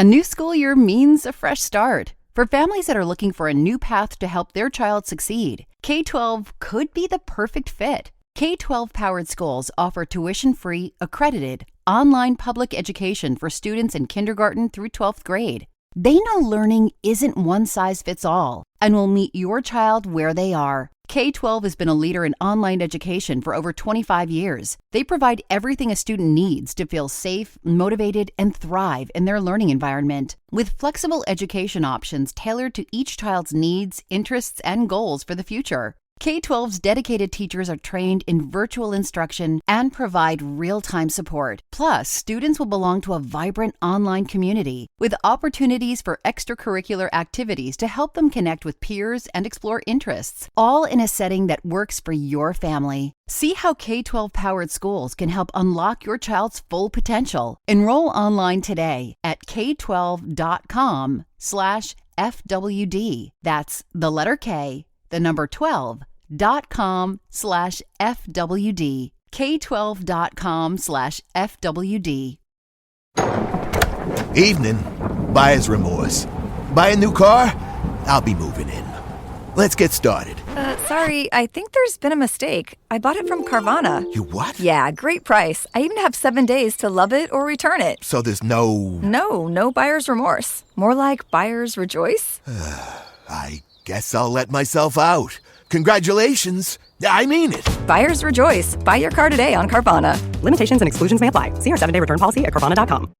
A new school year means a fresh start. For families that are looking for a new path to help their child succeed, K-12 could be the perfect fit. K-12 powered schools offer tuition-free, accredited, online public education for students in kindergarten through 12th grade. They know learning isn't one size fits all and will meet your child where they are. K-12 has been a leader in online education for over 25 years. They provide everything a student needs to feel safe, motivated, and thrive in their learning environment. With flexible education options tailored to each child's needs, interests, and goals for the future. K-12's dedicated teachers are trained in virtual instruction and provide real-time support. Plus, students will belong to a vibrant online community with opportunities for extracurricular activities to help them connect with peers and explore interests, all in a setting that works for your family. See how K-12-powered schools can help unlock your child's full potential. Enroll online today at k12.com/FWD. That's the letter K, the number 12.com/FWD. K12.com/FWD. Evening. Buyer's remorse. Buy a new car? I'll be moving in. Let's get started. Sorry, I think there's been a mistake. I bought it from Carvana. You what? Yeah, great price. I even have 7 days to love it or return it. So there's no... No buyer's remorse. More like buyer's rejoice. I guess I'll let myself out. Congratulations. I mean it. Buyer's rejoice. Buy your car today on Carvana. Limitations and exclusions may apply. See our 7-day return policy at Carvana.com.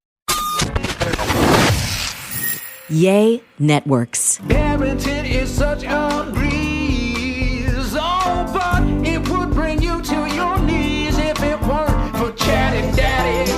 Yay Networks. Parenting is such a breeze. Oh, but it would bring you to your knees if it weren't for Chatty Daddies.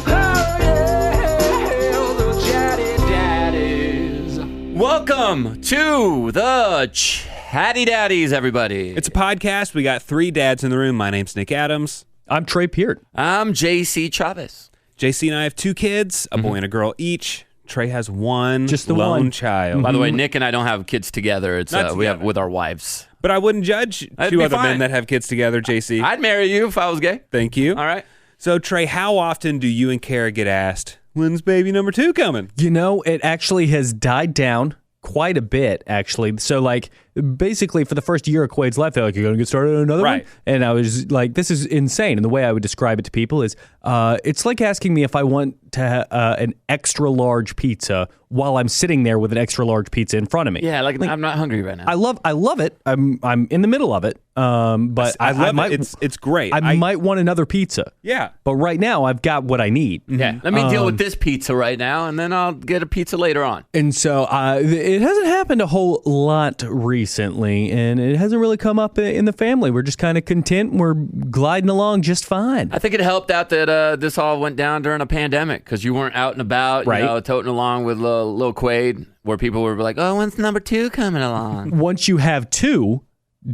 Oh, yeah, the Chatty Daddies. Welcome to the Chatty Daddies, everybody. It's a podcast. We got 3 dads in the room. My name's Nick Adams. I'm Trey Peart. I'm JC Chavez. JC and I have 2 kids, a boy and a girl each. Trey has one Just the lone one child. By the way, Nick and I don't have kids together. It's we have with our wives. But I wouldn't judge That'd 2 be other fine. men that have kids together, JC. I'd marry you if I was gay. Thank you. All right. So, Trey, how often do you and Kara get asked, when's baby number 2 coming? You know, it actually has died down quite a bit, actually. So, like, basically for the first year of Quade's life, they're like, you're going to get started on another one? And I was like, this is insane. And the way I would describe it to people is it's like asking me if I want to an extra large pizza while I'm sitting there with an extra large pizza in front of me. Yeah, like I'm not hungry right now. I love it. I'm in the middle of it. But I love it. It's great. I might want another pizza. Yeah. But right now I've got what I need. Yeah. Let me deal with this pizza right now, and then I'll get a pizza later on. And so it hasn't happened a whole lot recently, and it hasn't really come up in the family. We're just kind of content. We're gliding along just fine. I think it helped out that this all went down during a pandemic because you weren't out and about, right, you know, toting along with little Quade, where people were like, oh, when's number 2 coming along? Once you have 2,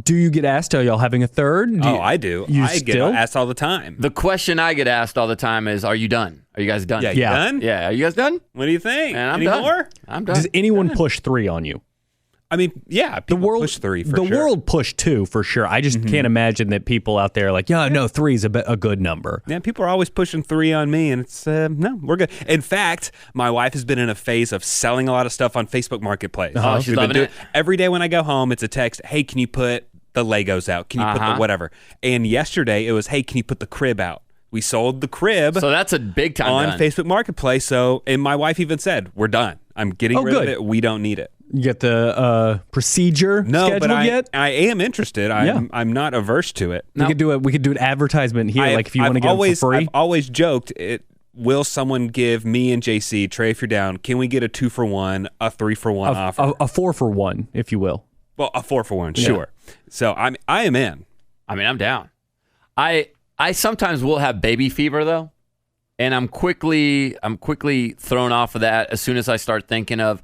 do you get asked, are y'all having a third? I do. I get asked all the time. The question I get asked all the time is, are you done? Are you guys done? Yeah, you done? Yeah, are you guys done? What do you think? And I'm Any done. more? I'm done. Does anyone push 3 on you? I mean, yeah, people push 3 for sure. The world pushed 2 for sure. I just can't imagine that people out there are like, yeah, no, 3 is a good number. Yeah, people are always pushing 3 on me, and it's, no, we're good. In fact, my wife has been in a phase of selling a lot of stuff on Facebook Marketplace. Oh, she's loving it. Every day when I go home, it's a text, hey, can you put the Legos out? Can you put the whatever? And yesterday, it was, hey, can you put the crib out? We sold the crib. So that's a big time on done. Facebook Marketplace. So, and my wife even said, we're done. I'm getting rid of it. We don't need it. You get the procedure scheduled yet? I am interested. I'm not averse to it. We could do an advertisement here, like if you want to get it for free. I've always joked, will someone give me and JC, Trey, if you're down, can we get a 2-for-1, a 3-for-1 offer? A 4-for-1, if you will. Well, a 4-for-1, sure. So I am in. I mean, I'm down. I sometimes will have baby fever though, and I'm quickly thrown off of that as soon as I start thinking of,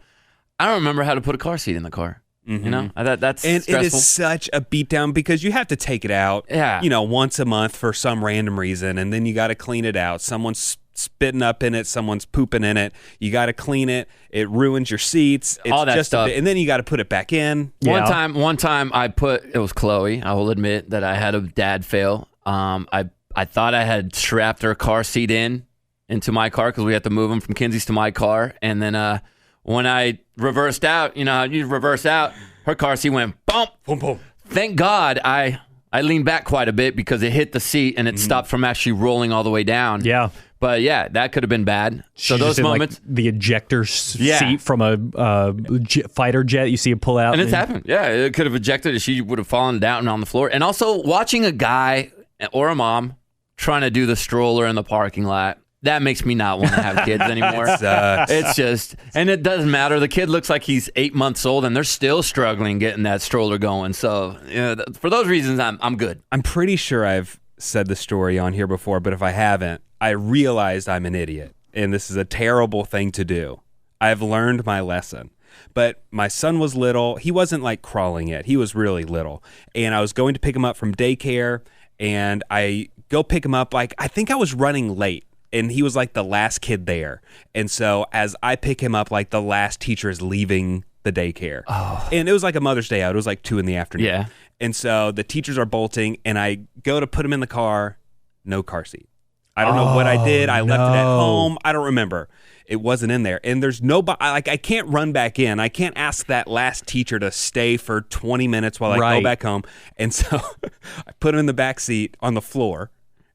I don't remember how to put a car seat in the car. Mm-hmm. You know, that's and stressful. It is such a beatdown because you have to take it out, once a month for some random reason, and then you got to clean it out. Someone's spitting up in it, someone's pooping in it. You got to clean it. It ruins your seats. It's all that just stuff, and then you got to put it back in. One time, it was Chloe. I will admit that I had a dad fail. I thought I had strapped her car seat in, into my car because we had to move him from Kinsey's to my car. And then when I reversed out, you know how you reverse out, her car seat went bump, boom, boom. Thank God I leaned back quite a bit because it hit the seat and it stopped from actually rolling all the way down. Yeah. But yeah, that could have been bad. So those moments, like the ejector seat from a fighter jet, you see it pull out, and it's happened. Yeah, it could have ejected, and she would have fallen down on the floor. And also watching a guy or a mom trying to do the stroller in the parking lot. That makes me not want to have kids anymore. It's just, and it doesn't matter. The kid looks like he's 8 months old, and they're still struggling getting that stroller going. So, for those reasons, I'm good. I'm pretty sure I've said the story on here before, but if I haven't, I realized I'm an idiot, and this is a terrible thing to do. I've learned my lesson. But my son was little. He wasn't like crawling yet. He was really little. And I was going to pick him up from daycare, and I go pick him up. Like, I think I was running late, and he was like the last kid there. And so as I pick him up, like the last teacher is leaving the daycare. Oh. And it was like a Mother's Day out. It was like 2 p.m. Yeah. And so the teachers are bolting, and I go to put him in the car. No car seat. I don't know what I did. I left it at home. I don't remember. It wasn't in there. And there's nobody, like, I can't run back in. I can't ask that last teacher to stay for 20 minutes while I go back home. And so I put him in the back seat on the floor,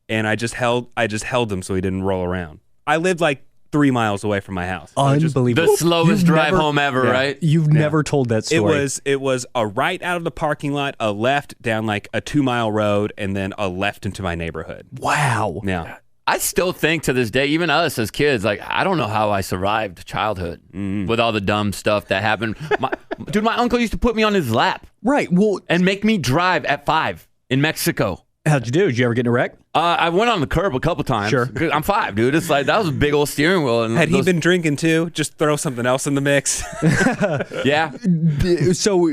and I just held him so he didn't roll around. I lived like 3 miles away from my house. Unbelievable. The slowest drive home ever, right? You've never told that story. It was a right out of the parking lot, a left down like a 2-mile road, and then a left into my neighborhood. Wow. Yeah. I still think to this day, even us as kids, like, I don't know how I survived childhood with all the dumb stuff that happened. My uncle used to put me on his lap. Right. Well, and make me drive at 5 in Mexico. How'd you do? Did you ever get in a wreck? I went on the curb a couple times. Sure. I'm 5, dude. It's like, that was a big old steering wheel. And Had he been drinking too? Just throw something else in the mix. Yeah. So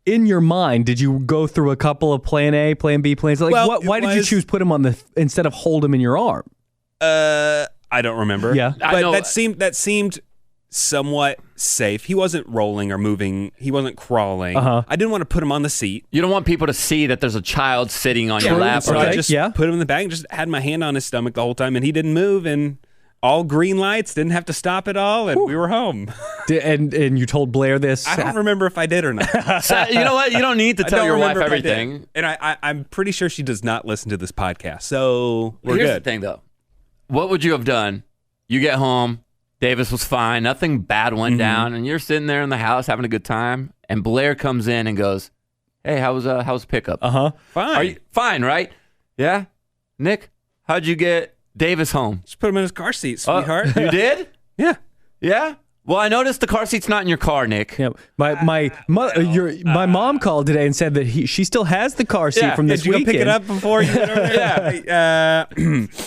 in your mind, did you go through a couple of plan A, plan B, plans? Like, why did you choose put him on instead of hold him in your arm? I don't remember. Yeah. But that seemed somewhat safe. He wasn't rolling or moving. He wasn't crawling. I didn't want to put him on the seat. You don't want people to see that there's a child sitting on your lap. So I just put him in the bag and just had my hand on his stomach the whole time, and he didn't move, and all green lights, didn't have to stop at all, and we were home. And you told Blair this? I don't remember if I did or not. So, you know what? You don't need to tell your wife everything. And I'm pretty sure she does not listen to this podcast, so we're Here's good. The thing, though. What would you have done? You get home, Davis was fine, nothing bad went down, and you're sitting there in the house having a good time, and Blair comes in and goes, "Hey, how's pickup?" Fine. Are you fine, right? Yeah. Nick, how'd you get Davis home? Just put him in his car seat, sweetheart. You did? Yeah. Yeah. Well, I noticed the car seat's not in your car, Nick. Yeah. My mom called today and said that she still has the car seat from this weekend. Did you go pick it up before you went over there?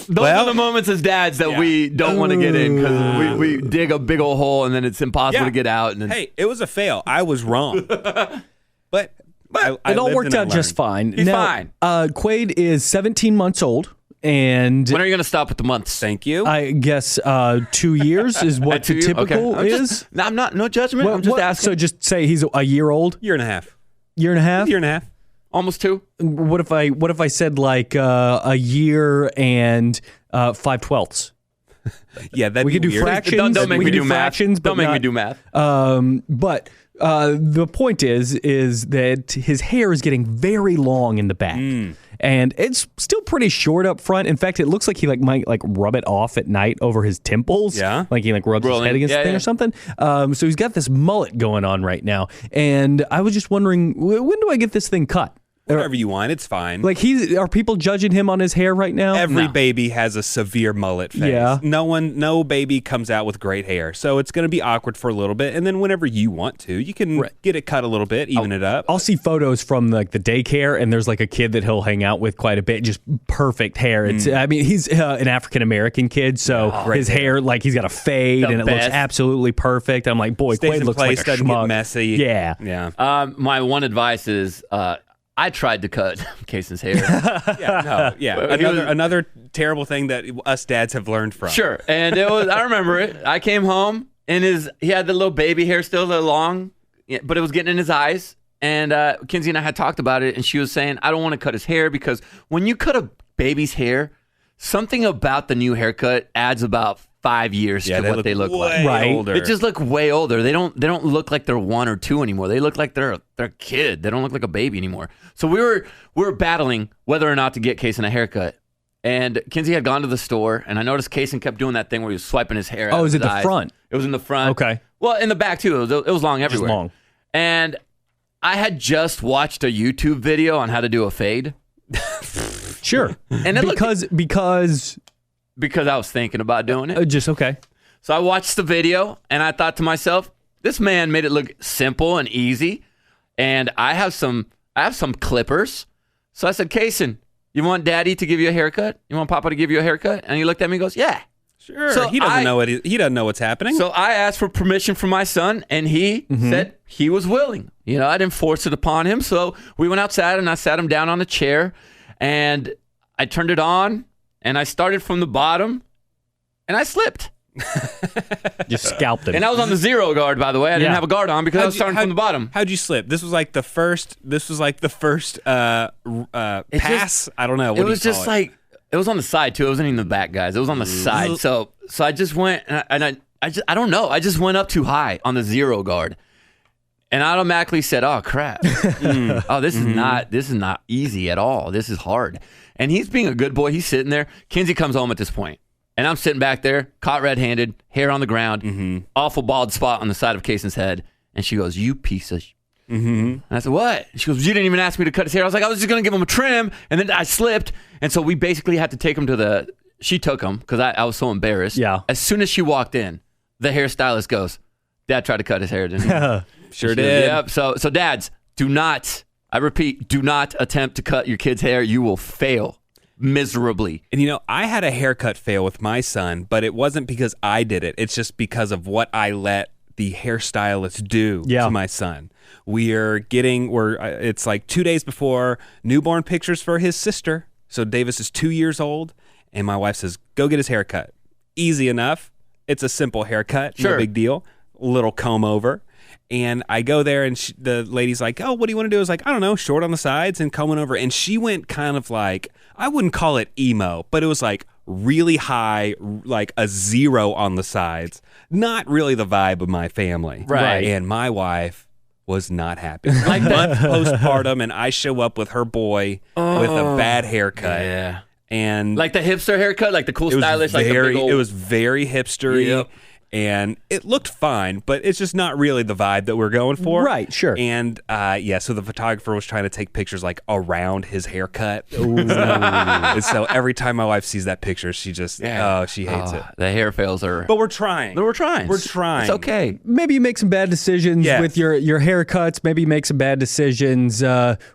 Those are the moments as dads that we don't want to get in because we dig a big old hole and then it's impossible to get out. And then... Hey, it was a fail. I was wrong. But it all worked out just fine. He's fine. Quade is 17 months old. And when are you going to stop with the months? Thank you. I guess 2 years is what the typical is. I'm not, no judgment. I'm just asking. So just say he's a year old? Year and a half. Year and a half? Year and a half. Almost 2. What if I said like a year and 5/12? Yeah, that'd we be could do weird. fractions. Don't make me do math. Don't make me do math. But the point is that his hair is getting very long in the back. And it's still pretty short up front. In fact, it looks like he might rub it off at night over his temples. Yeah. Like he rubs his head against the thing or something. So he's got this mullet going on right now. And I was just wondering, when do I get this thing cut? Whatever you want, it's fine. Like are people judging him on his hair right now? Every baby has a severe mullet phase. Yeah. No baby comes out with great hair. So it's going to be awkward for a little bit. And then whenever you want to, you can get it cut a little bit, even it up. I'll see photos from the daycare, and there's a kid that he'll hang out with quite a bit, just perfect hair. It's he's an African-American kid, so his hair, he's got a fade, and it looks absolutely perfect. I'm like, boy, Quade looks like a doesn't schmuck. Get messy. Yeah. Yeah. My one advice is... I tried to cut Cason's hair. Another terrible thing that us dads have learned from. Sure, and I remember it. I came home and he had the little baby hair still a little long, but it was getting in his eyes. And Kinsey and I had talked about it, and she was saying, I don't want to cut his hair because when you cut a baby's hair, something about the new haircut adds about 5 years to what they look like. Right. Older. They just look way older. They don't look like they're 1 or 2 anymore. They look like they're a kid. They don't look like a baby anymore. So we were battling whether or not to get Cason a haircut. And Kinsey had gone to the store, and I noticed Cason kept doing that thing where he was swiping his hair out. Oh, of is it his the eyes. front? It was in the front. Okay. Well, in the back too. It was long everywhere. Just long. And I had just watched a YouTube video on how to do a fade. Sure. And it because I was thinking about doing it. just okay. So I watched the video and I thought to myself, this man made it look simple and easy. And I have some clippers. So I said, Cason, you want Daddy to give you a haircut? You want Papa to give you a haircut? And he looked at me and goes, yeah. Sure. So he doesn't know what's happening. So I asked for permission from my son, and he said he was willing. I didn't force it upon him. So we went outside, and I sat him down on a chair, and I turned it on, and I started from the bottom, and I slipped. Just scalped it. And I was on the 0 guard, by the way. I didn't have a guard on because I was starting from the bottom. How'd you slip? This was like the first pass. I don't know. What it was just like, it was on the side too. It wasn't even the back, guys. It was on the side. So I just went, and I don't know. I just went up too high on the 0 guard, and I automatically said, "Oh crap! Oh, this is not easy at all. This is hard." And he's being a good boy. He's sitting there. Kinsey comes home at this point, and I'm sitting back there, caught red-handed, hair on the ground, awful bald spot on the side of Cason's head, and she goes, "You piece of." And I said, what? She goes, you didn't even ask me to cut his hair. I was like, I was just going to give him a trim. And then I slipped. And so we basically had to take him to she took him because I was so embarrassed. Yeah. As soon as she walked in, the hairstylist goes, Dad tried to cut his hair, didn't he? Sure did. Yep. So dads, do not attempt to cut your kid's hair. You will fail miserably. And I had a haircut fail with my son, but it wasn't because I did it. It's just because of what I let the hairstylist do to my son. It's like 2 days before newborn pictures for his sister. So Davis is 2 years old, and my wife says, go get his haircut. Easy enough. It's a simple haircut. Sure. No big deal. Little comb over. And I go there, and the lady's like, oh, what do you want to do? I was like, I don't know, short on the sides and combing over. And she went kind of like, I wouldn't call it emo, but it was like really high, like a 0 on the sides. Not really the vibe of my family. Right. And my wife was not happy. Like month postpartum, and I show up with her boy with a bad haircut. Yeah. And like the hipster haircut, like the cool stylish, like the big old... It was very hipstery. Yep. And it looked fine, but it's just not really the vibe that we're going for. Right, sure. And so the photographer was trying to take pictures like around his haircut. And so every time my wife sees that picture, she just, she hates it. The hair fails are... But we're trying. We're trying. It's okay. Maybe you make some bad decisions with your haircuts. Maybe you make some bad decisions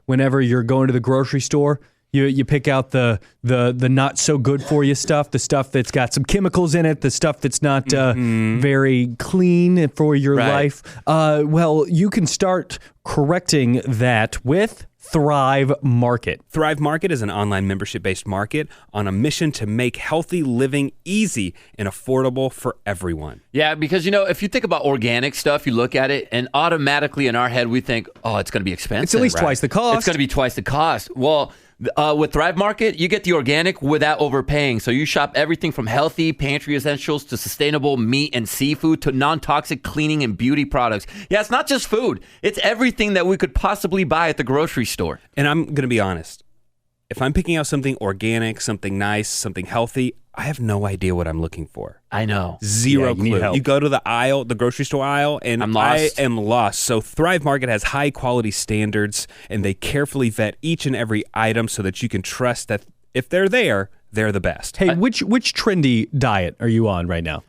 whenever you're going to the grocery store. You pick out the not so good for you stuff, the stuff that's got some chemicals in it, the stuff that's not very clean for your life. Well, you can start correcting that with Thrive Market. Thrive Market is an online membership-based market on a mission to make healthy living easy and affordable for everyone. Yeah, because, if you think about organic stuff, you look at it, and automatically in our head, we think, oh, it's going to be expensive. It's at least twice the cost. It's going to be twice the cost. Well, with Thrive Market, you get the organic without overpaying. So you shop everything from healthy pantry essentials to sustainable meat and seafood to non-toxic cleaning and beauty products. Yeah, it's not just food. It's everything that we could possibly buy at the grocery store. And I'm going to be honest. If I'm picking out something organic, something nice, something healthy, I have no idea what I'm looking for. I know. Zero clue. You go to the aisle, the grocery store aisle, and I'm lost. I am lost. So Thrive Market has high quality standards, and they carefully vet each and every item so that you can trust that if they're there, they're the best. Hey, which trendy diet are you on right now?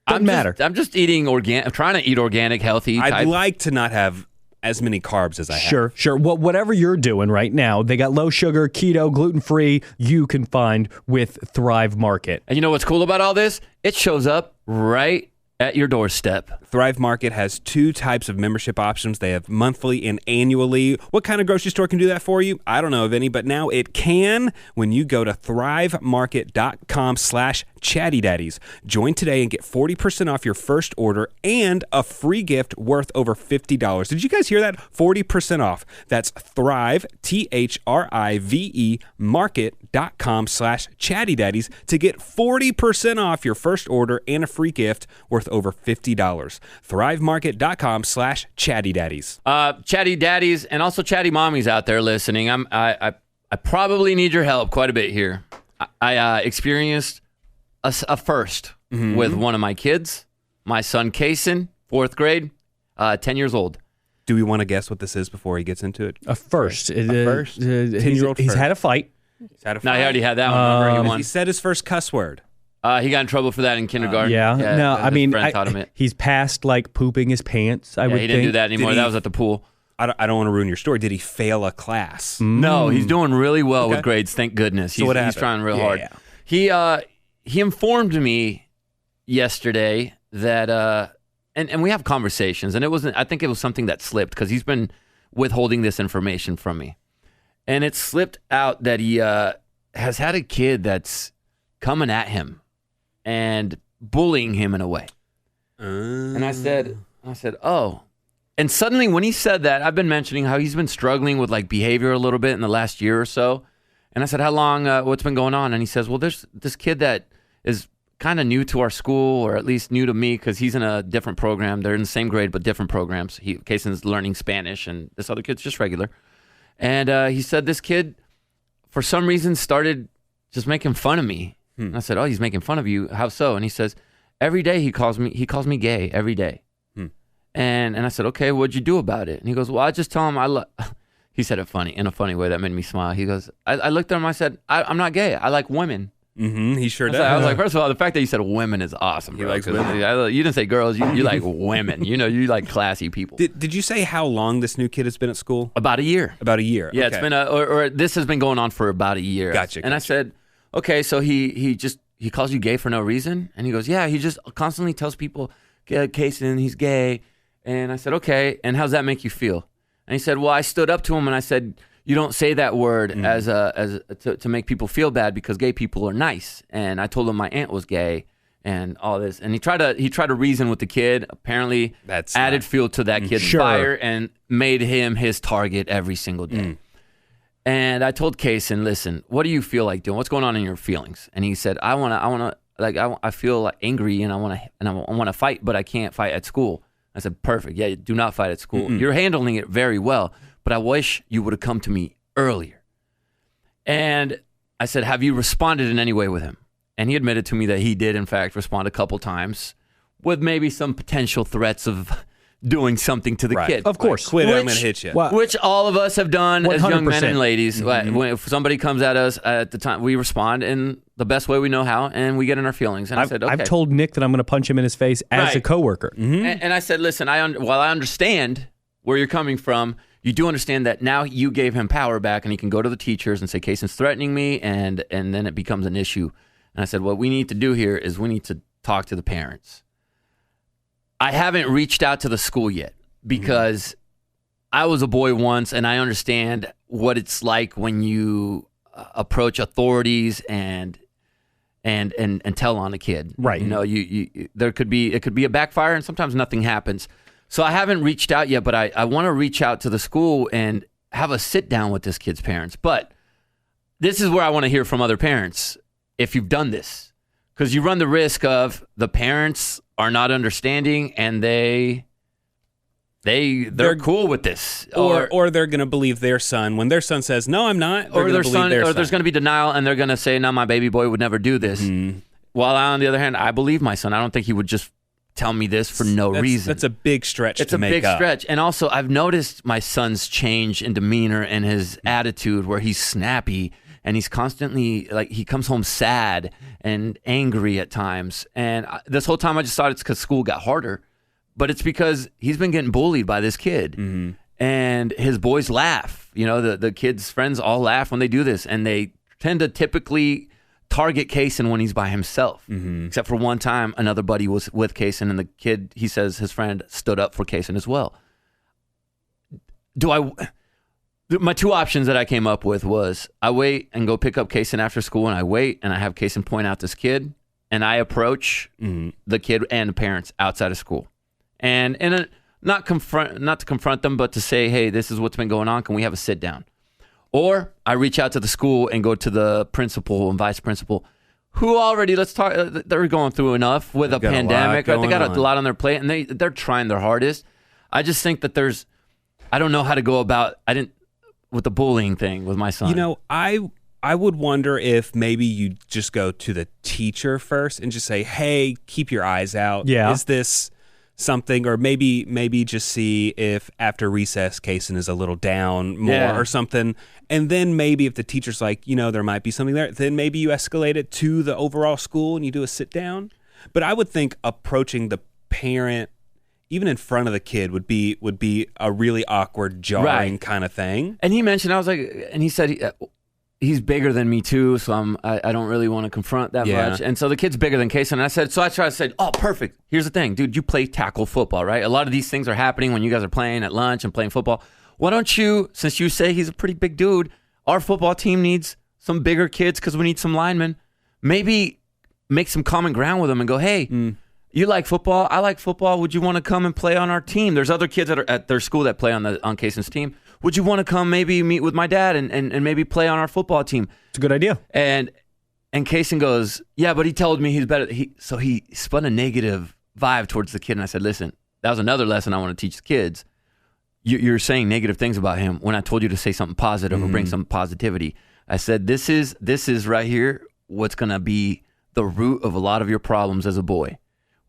Doesn't matter. I'm just eating organic. I'm trying to eat organic, healthy. I'd like to not have as many carbs as I have. Sure. Well, whatever you're doing right now, they got low sugar, keto, gluten-free, you can find with Thrive Market. And you know what's cool about all this? It shows up right at your doorstep. Thrive Market has 2 types of membership options. They have monthly and annually. What kind of grocery store can do that for you? I don't know of any, but now it can when you go to thrivemarket.com/Cason. Chatty Daddies. Join today and get 40% off your first order and a free gift worth over $50. Did you guys hear that? 40% off. That's Thrive, THRIVE, market.com/Chatty Daddies to get 40% off your first order and a free gift worth over $50. ThriveMarket.com/Chatty Daddies. Chatty Daddies and also Chatty Mommies out there listening. I probably need your help quite a bit here. I experienced a first with one of my kids, my son Cason, 4th grade, 10 years old. Do we want to guess what this is before he gets into it? A first. A first? 10-year-old He's first. had a fight. No, he already had that one. Remember, he won. He said his first cuss word. He got in trouble for that in kindergarten. No, I mean, taught him it. he's past like pooping his pants. I would he didn't think. do that anymore. That was at the pool. I don't want to ruin your story. Did he fail a class? No, he's doing really well with grades. Thank goodness. So He's trying real hard. He informed me yesterday that and we have conversations, and it wasn't. I think it was something that slipped because he's been withholding this information from me, and it slipped out that he has had a kid that's coming at him and bullying him in a way. And I said, oh. And suddenly when he said that, I've been mentioning how he's been struggling with like behavior a little bit in the last year or so. And I said, how long, what's been going on? And he says, well, there's this kid that is kind of new to our school, or at least new to me, because he's in a different program. They're in the same grade, but different programs. Cason's learning Spanish, and this other kid's just regular. And he said this kid, for some reason, started just making fun of me. And I said, oh, he's making fun of you. How so? And he says, every day he calls me gay every day. And I said, okay, what'd you do about it? And he goes, well, I just tell him he said it in a funny way that made me smile. He goes, I looked at him, I said, I'm not gay. I like women. He sure does. I was like, first of all, the fact that you said women is awesome. He bro, likes women. You didn't say girls. You like women. You like classy people. Did you say how long this new kid has been at school? About a year. About a year. Yeah, okay. It's been or this has been going on for about a year. Gotcha. And I said, okay, so he calls you gay for no reason? And he goes, yeah, he just constantly tells people, Cason, he's gay. And I said, okay, and how's that make you feel? And he said, well, I stood up to him and I said, you don't say that word to make people feel bad because gay people are nice. And I told him my aunt was gay and all this. And he tried to reason with the kid. Apparently, that's added fuel to that kid's fire and made him his target every single day. And I told Cason, listen, what do you feel like doing? What's going on in your feelings? And he said, I feel like angry and I want to fight, but I can't fight at school. I said, perfect. Yeah, do not fight at school. You're handling it very well, but I wish you would have come to me earlier. And I said, have you responded in any way with him? And he admitted to me that he did, in fact, respond a couple times with maybe some potential threats of doing something to the kid. Of course. Quit it, I'm going to hit you. Which all of us have done 100%. As young men and ladies. If somebody comes at us at the time, we respond in the best way we know how, and we get in our feelings. And I said, okay. I've told Nick that I'm going to punch him in his face as a coworker. And I said, listen, while I understand where you're coming from, you do understand that now you gave him power back, and he can go to the teachers and say, Cason's threatening me, and then it becomes an issue. And I said, what we need to do here is we need to talk to the parents. I haven't reached out to the school yet because I was a boy once, and I understand what it's like when you approach authorities and tell on a kid. Right. You know, it could be a backfire, and sometimes nothing happens. So I haven't reached out yet, but I want to reach out to the school and have a sit down with this kid's parents. But this is where I want to hear from other parents if you've done this, because you run the risk of the parents are not understanding and they're cool with this, or they're going to believe their son when their son says, "No, I'm not," or their son, or there's going to be denial and they're going to say, "No, my baby boy would never do this." While on the other hand, I believe my son. I don't think he would just tell me this for no reason. That's a big stretch. It's a big stretch, and also I've noticed my son's change in demeanor and his attitude, where he's snappy. And he's constantly, like, he comes home sad and angry at times. And this whole time I just thought it's because school got harder. But it's because he's been getting bullied by this kid. And his boys laugh. You know, the kid's friends all laugh when they do this. And they tend to typically target Cason when he's by himself. Except for one time, another buddy was with Cason. And the kid, he says his friend stood up for Cason as well. My two options that I came up with was I wait and go pick up Cason after school, and I wait and I have Cason point out this kid and I approach the kid and the parents outside of school, and not to confront them, but to say, hey, this is what's been going on. Can we have a sit down? Or I reach out to the school and go to the principal and vice principal, who already, let's talk, they're going through enough with a pandemic. They got a lot on their plate, and they're trying their hardest. I just think that I don't know how to go about, with the bullying thing with my son. You know, I would wonder if maybe you just go to the teacher first and just say, hey, keep your eyes out. Yeah. Is this something? Or maybe just see if after recess Cason is a little down more or something. And then maybe if the teacher's like, there might be something there, then maybe you escalate it to the overall school and you do a sit down. But I would think approaching the parent, even in front of the kid, would be a really awkward, jarring kind of thing. And he mentioned, he said he's bigger than me too, so I don't really want to confront that much. And so the kid's bigger than Cason. And I tried to say, oh, perfect. Here's the thing, dude, you play tackle football, right? A lot of these things are happening when you guys are playing at lunch and playing football. Why don't you, since you say he's a pretty big dude, our football team needs some bigger kids because we need some linemen. Maybe make some common ground with them and go, hey, you like football? I like football. Would you want to come and play on our team? There's other kids that are at their school that play on Cason's team. Would you want to come maybe meet with my dad and maybe play on our football team? It's a good idea. And Cason goes, yeah, but he told me he's better. So he spun a negative vibe towards the kid. And I said, listen, that was another lesson I want to teach the kids. You're saying negative things about him when I told you to say something positive or bring some positivity. I said, this is right here what's going to be the root of a lot of your problems as a boy.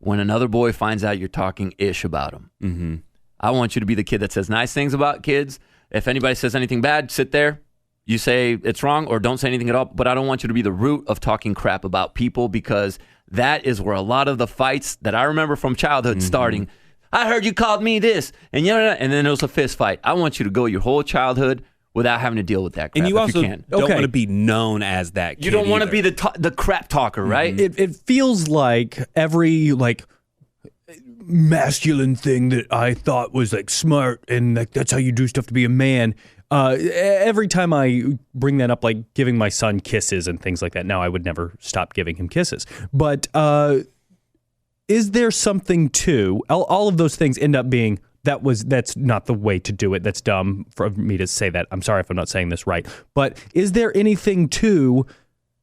When another boy finds out you're talking ish about him. I want you to be the kid that says nice things about kids. If anybody says anything bad, sit there. You say it's wrong or don't say anything at all. But I don't want you to be the root of talking crap about people, because that is where a lot of the fights that I remember from childhood starting. I heard you called me this, and then it was a fist fight. I want you to go your whole childhood without having to deal with that crap. And you also don't want to be known as that kid. You don't want to be the crap talker, right? It feels like every masculine thing that I thought was smart and that's how you do stuff to be a man. Every time I bring that up, like giving my son kisses and things like that. Now I would never stop giving him kisses, but is there something to all of those things end up being that's not the way to do it. That's dumb for me to say that. I'm sorry if I'm not saying this right. But is there anything to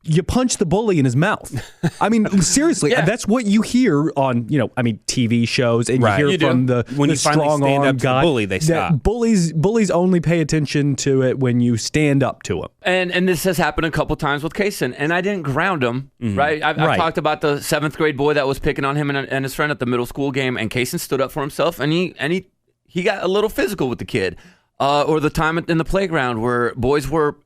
you punch the bully in his mouth? I mean, seriously, that's what you hear on, TV shows, and you hear from when the you finally stand up to the bully, they stop. Bullies only pay attention to it when you stand up to them. And this has happened a couple times with Cason, and I didn't ground him, right? I've talked about the 7th grade boy that was picking on him and his friend at the middle school game, and Cason stood up for himself, and he got a little physical with the kid. Or the time in the playground where boys were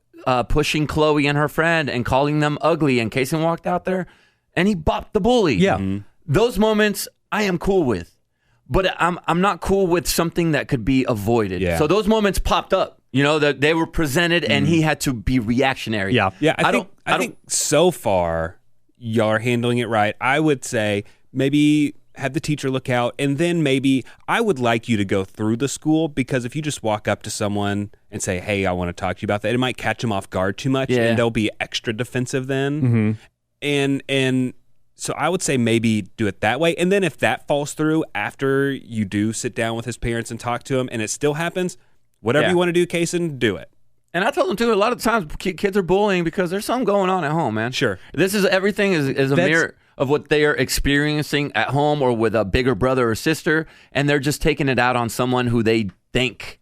pushing Chloe and her friend and calling them ugly, and Cason walked out there and he bopped the bully. Yeah. Those moments I am cool with, but I'm not cool with something that could be avoided. Yeah. So those moments popped up, that they were presented and he had to be reactionary. Yeah. Yeah. I think so far y'all are handling it right. I would say maybe have the teacher look out, and then maybe I would like you to go through the school, because if you just walk up to someone and say, hey, I want to talk to you about that, it might catch them off guard too much, and they'll be extra defensive then. And so I would say maybe do it that way. And then if that falls through after you do sit down with his parents and talk to him and it still happens, whatever you want to do, Cason, do it. And I told them too, a lot of times kids are bullying because there's something going on at home, man. Sure. Everything is a mirror of what they are experiencing at home or with a bigger brother or sister, and they're just taking it out on someone who they think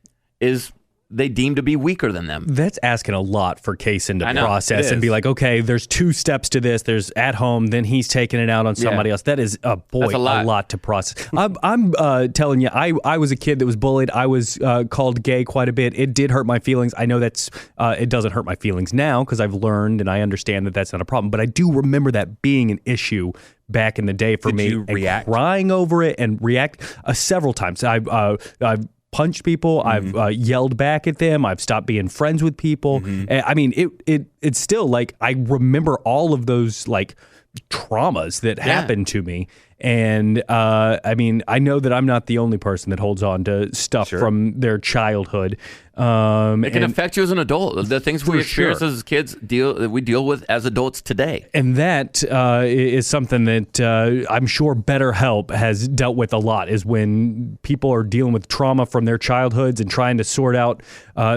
they deem to be weaker than them. That's asking a lot for Cason to process and be like, okay, there's 2 steps to this. There's at home, then he's taking it out on somebody else. That is a lot to process. I'm telling you, I was a kid that was bullied. I was called gay quite a bit. It did hurt my feelings. I know that's it doesn't hurt my feelings now because I've learned and I understand that that's not a problem. But I do remember that being an issue back in the day for me. Did you react? Crying over it and react several times. I've punched people. I've yelled back at them. I've stopped being friends with people. I mean, it's still I remember all of those traumas that happened to me. And I mean, I know that I'm not the only person that holds on to stuff from their childhood. It can affect you as an adult. The things we experience as kids we deal with as adults today. And that is something that I'm sure BetterHelp has dealt with a lot, is when people are dealing with trauma from their childhoods and trying to sort out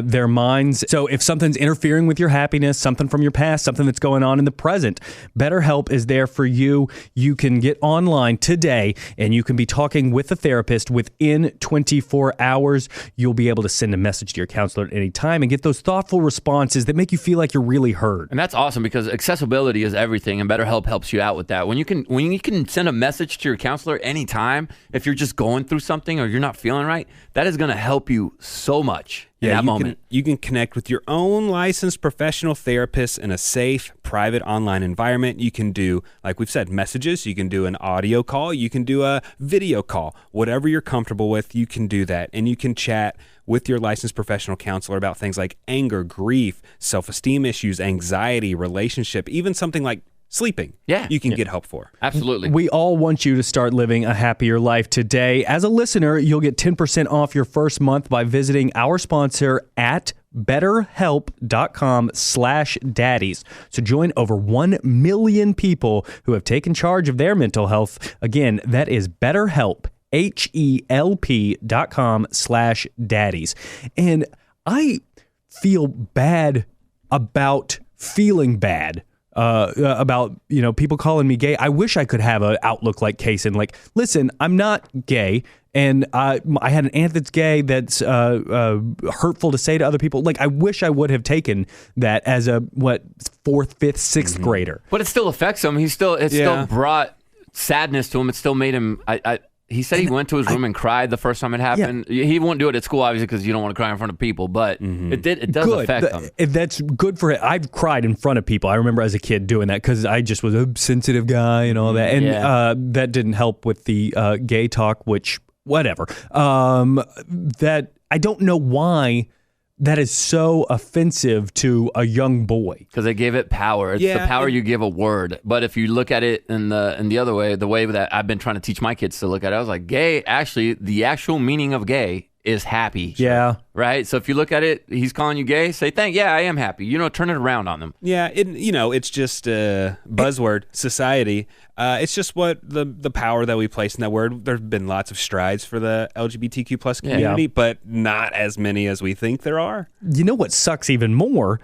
their minds. So if something's interfering with your happiness, something from your past, something that's going on in the present, BetterHelp is there for you. You can get online today and you can be talking with a therapist within 24 hours. You'll be able to send a message to your counselor at any time and get those thoughtful responses that make you feel like you're really heard. And that's awesome, because accessibility is everything, and BetterHelp helps you out with that. When you can send a message to your counselor anytime, if you're just going through something or you're not feeling right, that is going to help you so much in that moment. You can connect with your own licensed professional therapist in a safe, private online environment. You can do, like we've said, messages. You can do an audio call. You can do a video call. Whatever you're comfortable with, you can do that. And you can chat with your licensed professional counselor about things like anger, grief, self-esteem issues, anxiety, relationship, even something like sleeping. You can get help for. Absolutely. We all want you to start living a happier life today. As a listener, you'll get 10% off your first month by visiting our sponsor at BetterHelp.com/daddies. So join over 1 million people who have taken charge of their mental health. Again, that is BetterHelp, HELP.com/daddies. And I feel bad about feeling bad about, people calling me gay. I wish I could have an outlook like Cason. Like, listen, I'm not gay, and I had an aunt that's gay that's hurtful to say to other people. Like, I wish I would have taken that as a, 4th, 5th, 6th grader. But it still affects him. It still brought sadness to him. It still made him... He said he went to his room and cried the first time it happened. Yeah. He won't do it at school, obviously, because you don't want to cry in front of people, but it does affect him. That's good for it. I've cried in front of people. I remember as a kid doing that because I just was a sensitive guy and all that. And that didn't help with the gay talk, which, whatever. That I don't know why that is so offensive to a young boy. Because they gave it power. It's the power you give a word. But if you look at it in the other way, the way that I've been trying to teach my kids to look at it, I was like, gay, actually, the actual meaning of gay is happy. Yeah. Right? So if you look at it, he's calling you gay, say, I am happy. Turn it around on them. Yeah, it's just a buzzword, society. It's just what the power that we place in that word. There have been lots of strides for the LGBTQ plus community, but not as many as we think there are. You know what sucks even more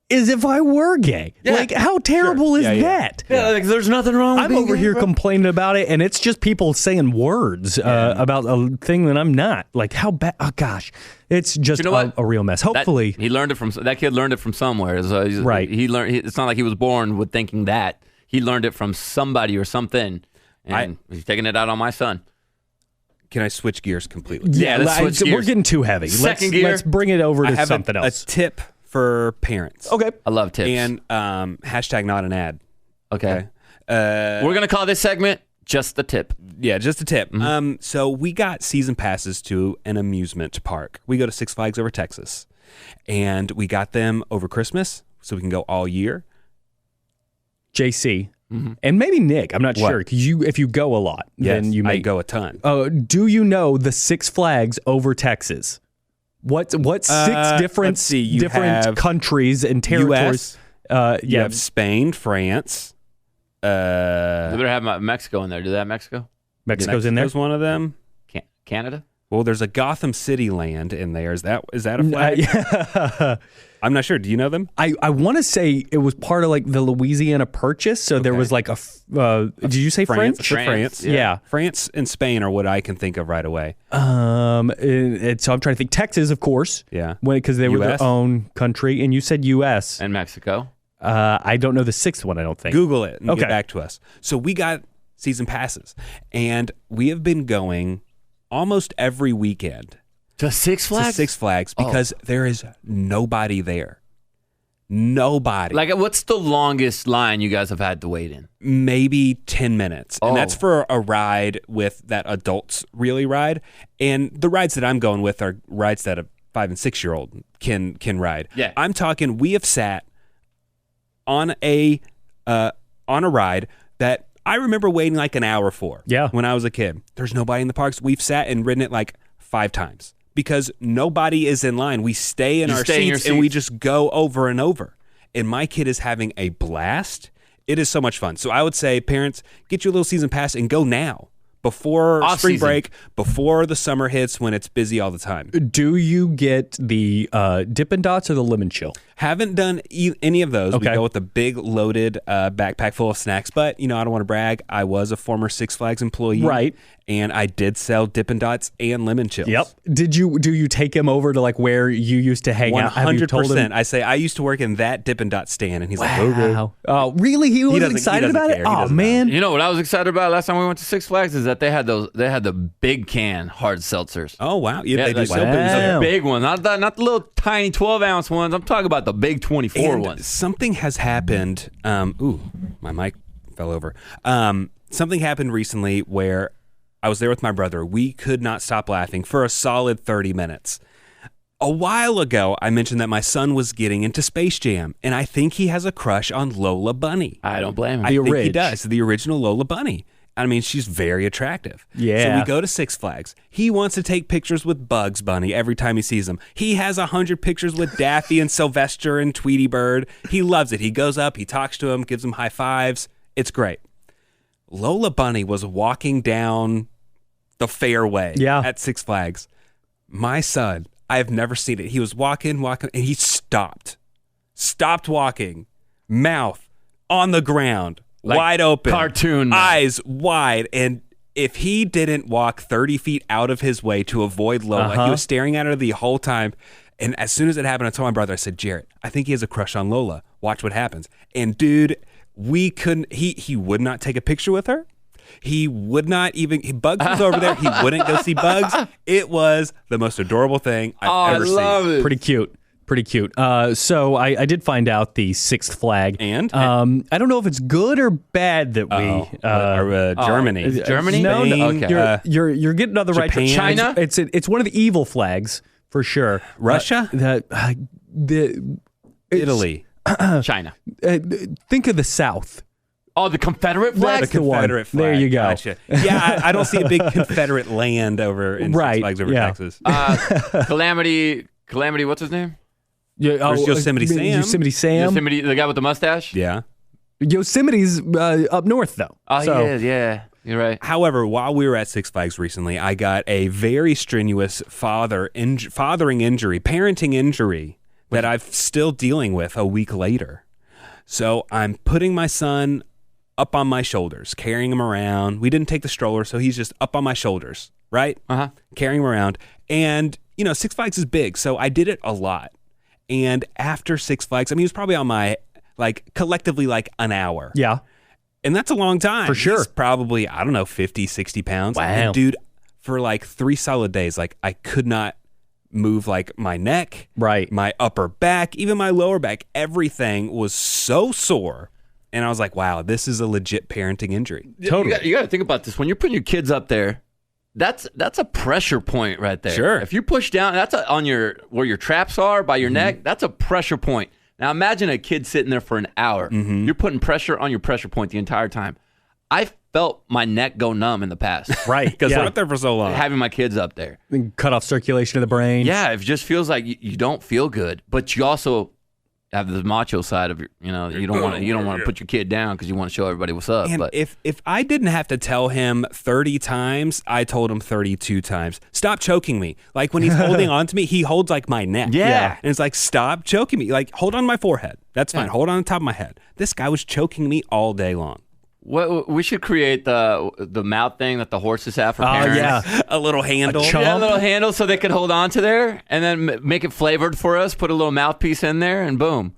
is if I were gay. Yeah. Like, how terrible is that? Yeah, like, there's nothing wrong with I'm over here complaining about it, and it's just people saying words about a thing that I'm not. Like, how bad? Oh, gosh. It's just a real mess. Hopefully. That kid learned it from somewhere. Right. He learned. It's not like he was born with thinking that. He learned it from somebody or something, and he's taking it out on my son. Can I switch gears completely? Yeah, let's switch gears. We're getting too heavy. Let's bring it over to something else. A tip for parents. Okay. I love tips. And hashtag not an ad. Okay. We're going to call this segment Just the Tip. Yeah, just a tip. So we got season passes to an amusement park. We go to Six Flags over Texas. And we got them over Christmas so we can go all year. JC. And maybe Nick, I'm not sure. Because if you go a lot, then you may I go a ton. Do you know the Six Flags over Texas? What 6 different countries and territories? You have Spain, France. They better have Mexico in there. Do they have Mexico? Mexico's in there. Mexico's one of them. Canada? Well, there's a Gotham City land in there. Is that a flag? I'm not sure. Do you know them? I want to say it was part of like the Louisiana Purchase. So there was like did you say France? France. Yeah. France and Spain are what I can think of right away. So I'm trying to think. Texas, of course. Yeah. Because they were their own country. And you said U.S. And Mexico. I don't know the 6th one, I don't think. Google it and get back to us. So we got season passes. And we have been going almost every weekend. To Six Flags? To Six Flags because there is nobody there. Nobody. Like, what's the longest line you guys have had to wait in? Maybe 10 minutes. And that's for a ride with that adults really ride. And the rides that I'm going with are rides that a 5 and 6 year old can ride. Yeah. I'm talking, we have sat on a ride that I remember waiting like an hour for. Yeah. When I was a kid. There's nobody in the parks. We've sat and ridden it like 5 times because nobody is in line. We stay in our seats and we just go over and over. And my kid is having a blast. It is so much fun. So I would say, parents, get your little season pass and go now. Before spring break, before the summer hits when it's busy all the time. Do you get the Dippin' Dots or the Lemon Chill? Haven't done any of those. Okay. We go with the big loaded backpack full of snacks. But, I don't want to brag. I was a former Six Flags employee. Right. And I did sell Dippin' Dots and Lemon Chills. Yep. Do you take him over to like where you used to hang out? 100%. I say, I used to work in that Dippin' Dot stand. And he's like, wow. Oh, really? He wasn't excited about it? Oh, man. You know what I was excited about last time we went to Six Flags is that they had the big can hard seltzers. Oh, wow. Yeah, they do like, so big. The big ones, not the little tiny 12-ounce ones. I'm talking about the big 24 ones. Something has happened. My mic fell over. Something happened recently where I was there with my brother. We could not stop laughing for a solid 30 minutes. A while ago, I mentioned that my son was getting into Space Jam, and I think he has a crush on Lola Bunny. I don't blame him. I think he does. The original Lola Bunny. I mean, she's very attractive. Yeah. So we go to Six Flags. He wants to take pictures with Bugs Bunny every time he sees him. He has 100 pictures with Daffy and Sylvester and Tweety Bird. He loves it. He goes up, he talks to him, gives him high fives. It's great. Lola Bunny was walking down the fairway at Six Flags. My son, I have never seen it. He was walking, and he stopped walking, mouth on the ground, like wide open, cartoon, eyes wide. And if he didn't walk 30 feet out of his way to avoid Lola, he was staring at her the whole time. And as soon as it happened, I told my brother, I said, Jarrett, I think he has a crush on Lola. Watch what happens. And dude, we couldn't, he would not take a picture with her. He would not even, Bugs was over there. He wouldn't go see Bugs. It was the most adorable thing I've ever seen. I love it. Pretty cute. So I did find out the Sixth Flag. And? I don't know if it's good or bad that we... Germany. Germany? No, Spain? okay. You're getting on the right track. China? It's one of the evil flags, for sure. Russia? Italy. China. Think of the South. Oh, the Confederate flag? The Confederate flag. There you go. Gotcha. Yeah, I don't see a big Confederate land over in Six Flags over Texas. Calamity, what's his name? There's Yosemite Sam. Yosemite Sam. Yosemite, the guy with the mustache? Yeah. Yosemite's up north, though. Oh, so. he is, yeah. You're right. However, while we were at Six Flags recently, I got a very strenuous parenting injury that I'm still dealing with a week later. So I'm putting my son up on my shoulders, carrying him around. We didn't take the stroller, so he's just up on my shoulders, right? Carrying him around. And, Six Flags is big, so I did it a lot. And after Six Flags, he was probably on my, collectively, an hour. Yeah. And that's a long time. For sure. He's probably, 50, 60 pounds. Wow. And dude, for 3 solid days, I could not move my neck, right, my upper back, even my lower back. Everything was so sore. And I was like, wow, this is a legit parenting injury. Totally. You got to think about this. When you're putting your kids up there, that's a pressure point right there. Sure. If you push down, that's on where your traps are by your neck, that's a pressure point. Now imagine a kid sitting there for an hour. You're putting pressure on your pressure point the entire time. I felt my neck go numb in the past. Right. Because we're up there for so long. Having my kids up there. Cut off circulation of the brain. Yeah, it just feels like you don't feel good, but you also have the macho side of your, you don't want to put your kid down because you want to show everybody what's up. And but if I didn't have to tell him 30 times, I told him 32 times. Stop choking me. When he's holding on to me, he holds my neck. Yeah. And it's stop choking me. Hold on my forehead. That's fine. Hold on the top of my head. This guy was choking me all day long. What we should create the mouth thing that the horses have for parents. Yeah. A little handle. Yeah, a little handle so they could hold on to there, and then make it flavored for us. Put a little mouthpiece in there, and boom.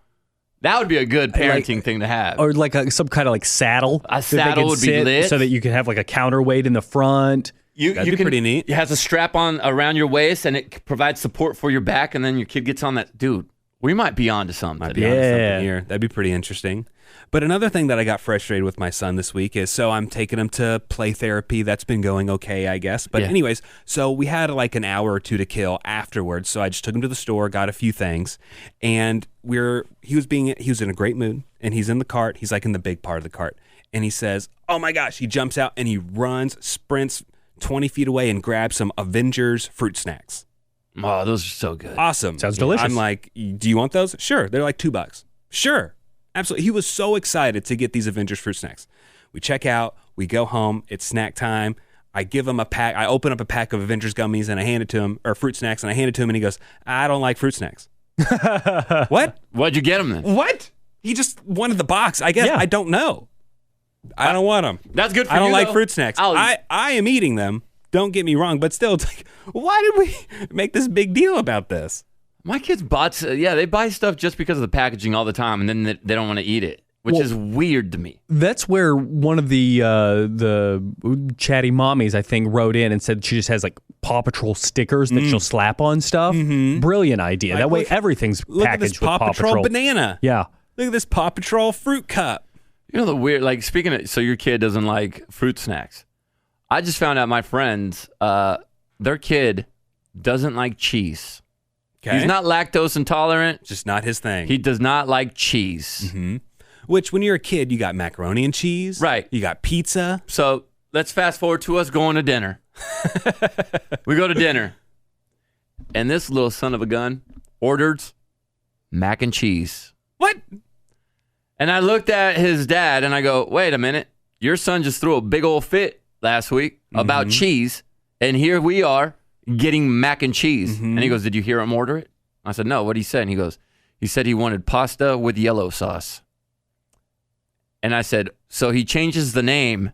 That would be a good parenting thing to have. Or some kind of saddle. A saddle would be lit. So that you can have a counterweight in the front. That'd be pretty neat. It has a strap on around your waist, and it provides support for your back, and then your kid gets on that. Dude, we might be on to something. Something here. That'd be pretty interesting. But another thing that I got frustrated with my son this week is, so I'm taking him to play therapy. That's been going okay, I guess. But anyways, so we had an hour or two to kill afterwards. So I just took him to the store, got a few things, and he was in a great mood, and he's in the cart. He's in the big part of the cart. and he says, "Oh my gosh!" He jumps out and he runs, sprints 20 feet away and grabs some Avengers fruit snacks. Oh, those are so good. Awesome. Sounds delicious. I'm like, "Do you want those?" Sure. They're like $2. Sure. Absolutely. He was so excited to get these Avengers fruit snacks. We check out. We go home. It's snack time. I give him a pack. I open up a pack of Avengers gummies and I hand it to him, or fruit snacks, and I hand it to him, and he goes, "I don't like fruit snacks." What? Why'd you get him then? What? He just wanted the box. I guess. Yeah. I don't know. I don't want them. That's good for I you, don't like though. fruit snacks. I am eating them. Don't get me wrong, but still, it's like, why did we make this big deal about this? My kids bought, they buy stuff just because of the packaging all the time, and then they don't want to eat it, which is weird to me. That's where one of the chatty mommies, I think, wrote in and said she just has like Paw Patrol stickers that she'll slap on stuff. Brilliant idea. Like, that way look- everything's Look at packaged this with Paw Paw Patrol banana. Yeah. Look at this Paw Patrol fruit cup. You know the weird, like speaking of, so your kid doesn't like fruit snacks. I just found out my friends, their kid doesn't like cheese. Okay. He's not lactose intolerant. Just not his thing. He does not like cheese. Which, when you're a kid, you got macaroni and cheese. Right. You got pizza. So let's fast forward to us going to dinner. We go to dinner. And this little son of a gun orders mac and cheese. What? And I looked at his dad and I go, wait a minute. Your son just threw a big old fit last week about cheese. And here we are getting mac and cheese. And he goes, did you hear him order it? I said, no, what'd he say? And he goes, he said he wanted pasta with yellow sauce. And I said, so he changes the name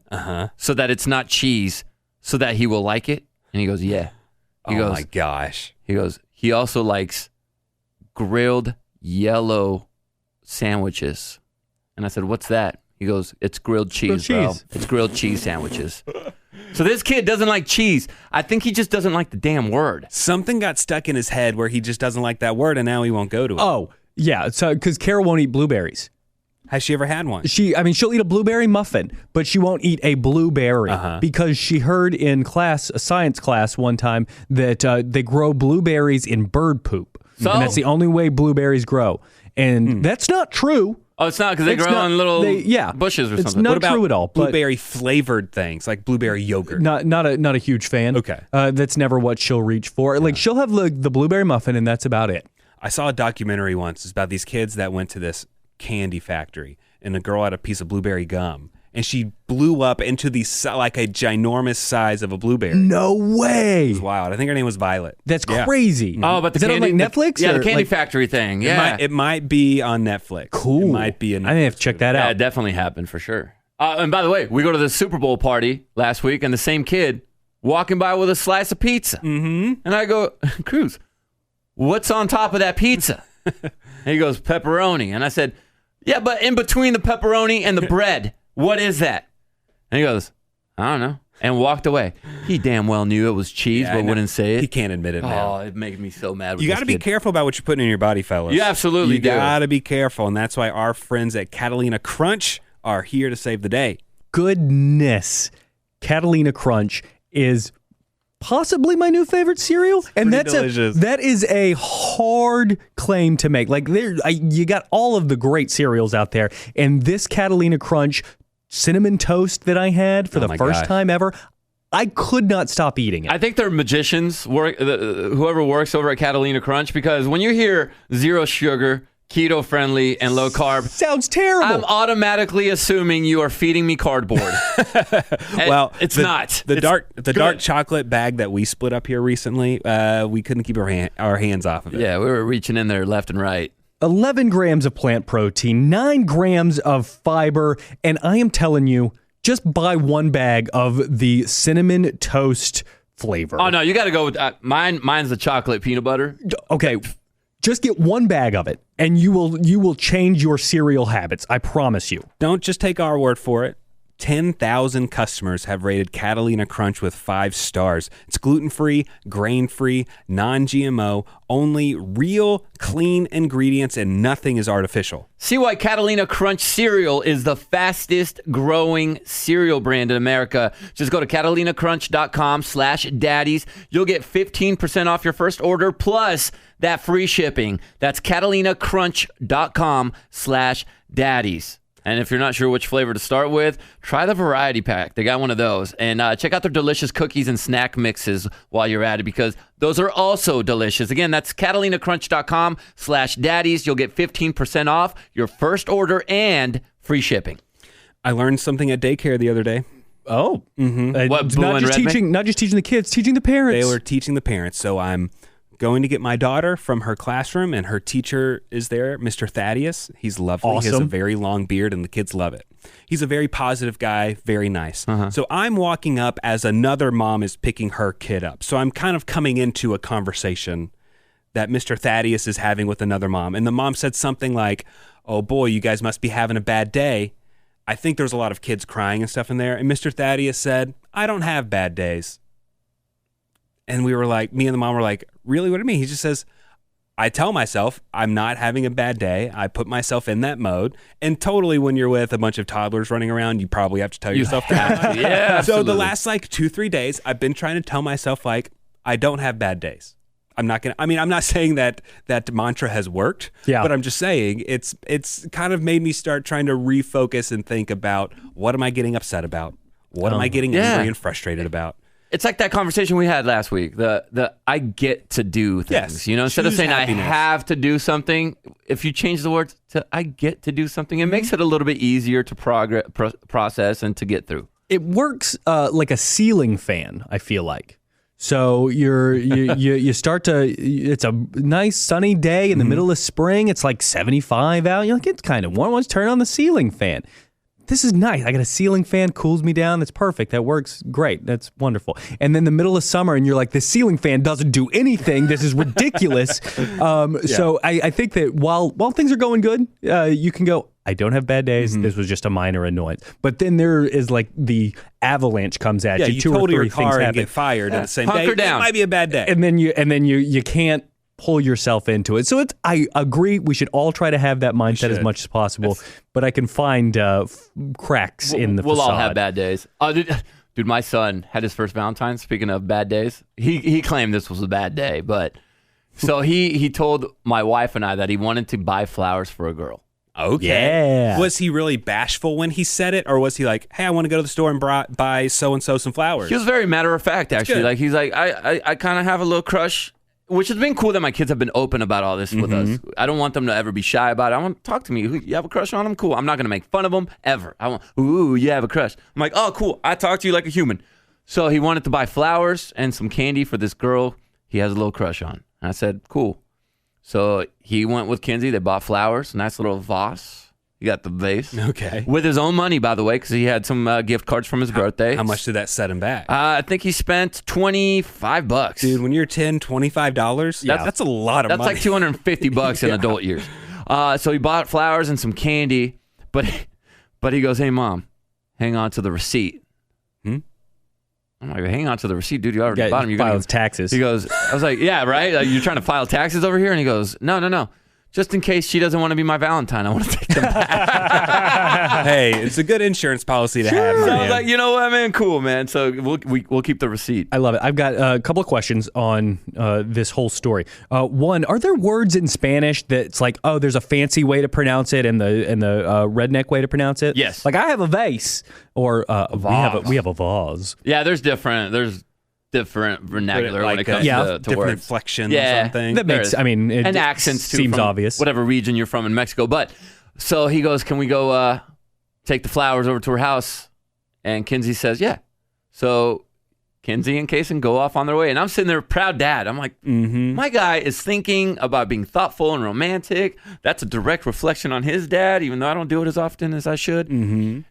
so that it's not cheese so that he will like it? And he goes, yeah. He goes, my gosh. He goes, he also likes grilled yellow sandwiches. And I said, what's that? He goes, it's grilled cheese, bro. It's grilled cheese sandwiches. So this kid doesn't like cheese. I think he just doesn't like the damn word. Something got stuck in his head where he just doesn't like that word, and now he won't go to it. Oh, yeah. So, because Carol won't eat blueberries. Has she ever had one? She'll eat a blueberry muffin, but she won't eat a blueberry because she heard in class, a science class one time, that they grow blueberries in bird poop. So? And that's the only way blueberries grow. And that's not true. Oh, it's not because they grow on little bushes or it's something. not What about true at all. But blueberry flavored things like blueberry yogurt? not a huge fan. Okay. That's never what she'll reach for. Like she'll have the blueberry muffin, and that's about it. I saw a documentary once. It's about these kids that went to this candy factory, and a girl had a piece of blueberry gum, and she blew up into like a ginormous size of a blueberry. No way. It was wild. I think her name was Violet. That's crazy. Oh, but is that on like Netflix? Yeah, or the candy like, factory thing. Yeah. It might be on Netflix. Cool. It might be. I may have to check that Yeah, out. it definitely happened for sure. And by the way, we go to the Super Bowl party last week, and the same kid walking by with a slice of pizza. And I go, Cruz, what's on top of that pizza? And he goes, pepperoni. And I said, yeah, but in between the pepperoni and the bread, what is that? And he goes, I don't know. And walked away. He damn well knew it was cheese, but wouldn't say it. He can't admit it now. Oh, it made me so mad. You got to be careful about what you're putting in your body, fellas. You absolutely do. You got to be careful, and that's why our friends at Catalina Crunch are here to save the day. Goodness. Catalina Crunch is possibly my new favorite cereal, and Pretty delicious. that is a hard claim to make. Like you got all of the great cereals out there, and this Catalina Crunch cinnamon toast that I had for the first time ever, I could not stop eating it. I think they're magicians, whoever works over at Catalina Crunch, because when you hear zero sugar, keto friendly, and low carb, sounds terrible. I'm automatically assuming you are feeding me cardboard. Well, it's not. The It's dark chocolate bag that we split up here recently, we couldn't keep our hands off of it. Yeah, we were reaching in there left and right. 11 grams of plant protein, 9 grams of fiber, and I am telling you, just buy one bag of the cinnamon toast flavor. Oh no, you got to go with mine. Mine's the chocolate peanut butter. Okay, just get one bag of it, and you will change your cereal habits. I promise you. Don't just take our word for it. 10,000 customers have rated Catalina Crunch with 5 stars. It's gluten-free, grain-free, non-GMO, only real, clean ingredients, and nothing is artificial. See why Catalina Crunch cereal is the fastest growing cereal brand in America. Just go to CatalinaCrunch.com/daddies. You'll get 15% off your first order plus that free shipping. That's CatalinaCrunch.com/daddies. And if you're not sure which flavor to start with, try the variety pack. They got one of those. And check out their delicious cookies and snack mixes while you're at it, because those are also delicious. Again, that's CatalinaCrunch.com/daddies. You'll get 15% off your first order and free shipping. I learned something at daycare the other day. Oh, What, not just teaching the kids, teaching the parents. They were teaching the parents. So I'm going to get my daughter from her classroom, and her teacher is there, Mr. Thaddeus. He's lovely. Awesome. He has a very long beard, and the kids love it. He's a very positive guy, very nice. So I'm walking up as another mom is picking her kid up. So I'm kind of coming into a conversation that Mr. Thaddeus is having with another mom. And the mom said something like, "Oh boy, you guys must be having a bad day." I think there's a lot of kids crying and stuff in there. And Mr. Thaddeus said, "I don't have bad days." And we were like, me and the mom were like, "Really? What do you mean?" He just says, "I tell myself I'm not having a bad day. I put myself in that mode." And totally, when you're with a bunch of toddlers running around, you probably have to tell yourself that. Yeah. So the last 2-3 days, I've been trying to tell myself I don't have bad days. I'm not saying that mantra has worked, but I'm just saying it's kind of made me start trying to refocus and think about, what am I getting upset about? What am I getting angry and frustrated about? It's like that conversation we had last week. The I get to do things. Yes. Instead of Choose saying happiness. I have to do something, if you change the words to I get to do something, it makes it a little bit easier to process and to get through. It works like a ceiling fan, I feel like. So you start to, it's a nice sunny day in the middle of spring. It's like 75 out. You're like, it's kind of warm. Let's turn on the ceiling fan. This is nice. I got a ceiling fan, cools me down. That's perfect. That works great. That's wonderful. And then the middle of summer, and you're like, the ceiling fan doesn't do anything. This is ridiculous. So I think that while things are going good, you can go, I don't have bad days. This was just a minor annoyance. But then there is like the avalanche comes at you. You 2 or 3 total your things car and happen. get fired in the same day. Hunker down. It might be a bad day. And then you can't pull yourself into it. So I agree. We should all try to have that mindset as much as possible. But I can find cracks in the facade. We'll all have bad days. Dude, my son had his first Valentine's. Speaking of bad days, he claimed this was a bad day, but so he told my wife and I that he wanted to buy flowers for a girl. Okay. Yeah. Was he really bashful when he said it, or was he like, "Hey, I want to go to the store and buy so and so some flowers"? He was very matter of fact, actually. good. Like he's like, I kind of have a little crush, which has been cool that my kids have been open about all this with us. I don't want them to ever be shy about it. I want to talk to me. You have a crush on them? Cool. I'm not gonna make fun of them ever. I want, ooh, you have a crush. I'm like, oh, cool. I talk to you like a human. So he wanted to buy flowers and some candy for this girl he has a little crush on. And I said, cool. So he went with Kinsey. They bought flowers, nice little vase. He got the vase. Okay. With his own money, by the way, because he had some gift cards from his birthday. How much did that set him back? I think he spent $25. Dude, when you're 10, $25, that's a lot of That's money. like $250 in adult years. So he bought flowers and some candy, but he goes, hey, Mom, hang on to the receipt. I'm like, hang on to the receipt, dude. You already bought them. You file taxes. He goes, I was like, yeah, right? Like, you're trying to file taxes over here? And he goes, no. Just in case she doesn't want to be my Valentine, I want to take them back. Hey, it's a good insurance policy to have. So I man. was like, you know what, man? Cool, man. So we'll keep the receipt. I love it. I've got a couple of questions on this whole story. One, are there words in Spanish that's like, oh, there's a fancy way to pronounce it and the redneck way to pronounce it? Yes. Like I have a vase, or we have a vase. Yeah, there's different vernacular when it comes to different words. inflections Yeah. or something. That makes. I mean, it and accents too. seems from obvious. Whatever region you're from in Mexico. But so he goes, can we go take the flowers over to her house? And Kinsey says, yeah. So Kinsey and Cason go off on their way. And I'm sitting there, proud dad. I'm like, my guy is thinking about being thoughtful and romantic. That's a direct reflection on his dad, even though I don't do it as often as I should.